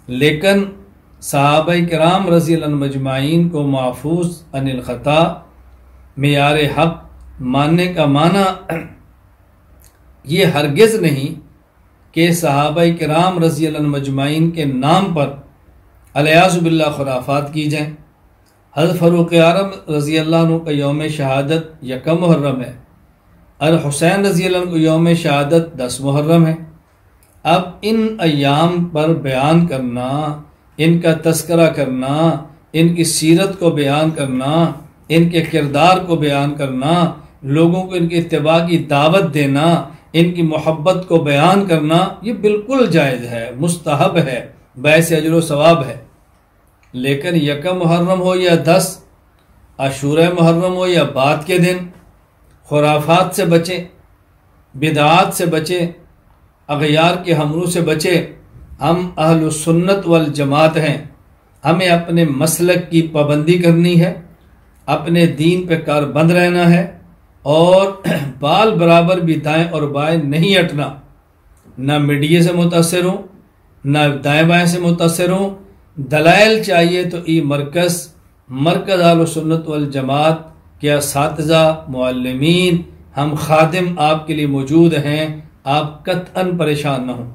لیکن صحابہ کرام رضی اللہ عنہم مجمعین کو محفوظ عن الخطا معیار حق ماننے کا معنی یہ ہرگز نہیں کہ صحابہ کرام رضی اللہ عنہم مجمعین کے نام پر الیاذ باللہ خرافات کی جائیں۔ حضرت فاروق اعظم رضی اللہ عنہ کا یوم شہادت 1 محرم ہے، اور حسین رضی اللہ عنہ کو یوم شہادت 10 محرم ہے۔ اب ان ایام پر بیان کرنا، ان کا تذکرہ کرنا، ان کی سیرت کو بیان کرنا، ان کے کردار کو بیان کرنا، لوگوں کو ان کی اتباع کی دعوت دینا، ان کی محبت کو بیان کرنا، یہ بالکل جائز ہے، مستحب ہے، باعث اجر و ثواب ہے۔ لیکن 1 محرم ہو یا 10، عاشورہ محرم ہو یا بعد کے دن، خرافات سے بچیں، بدعات سے بچیں، اغیار کے ہمرو سے بچیں۔ ہم اہل سنت والجماعت ہیں، ہمیں اپنے مسلک کی پابندی کرنی ہے، اپنے دین پہ کاربند رہنا ہے، اور بال برابر بھی دائیں اور بائیں نہیں ہٹنا، نہ میڈیا سے متاثر ہوں، نہ دائیں بائیں سے متاثر ہوں۔ دلائل چاہیے تو مرکز اہل سنت والجماعت کے اساتذہ، معلمین، ہم خادم آپ کے لیے موجود ہیں، آپ قطعاً پریشان نہ ہوں۔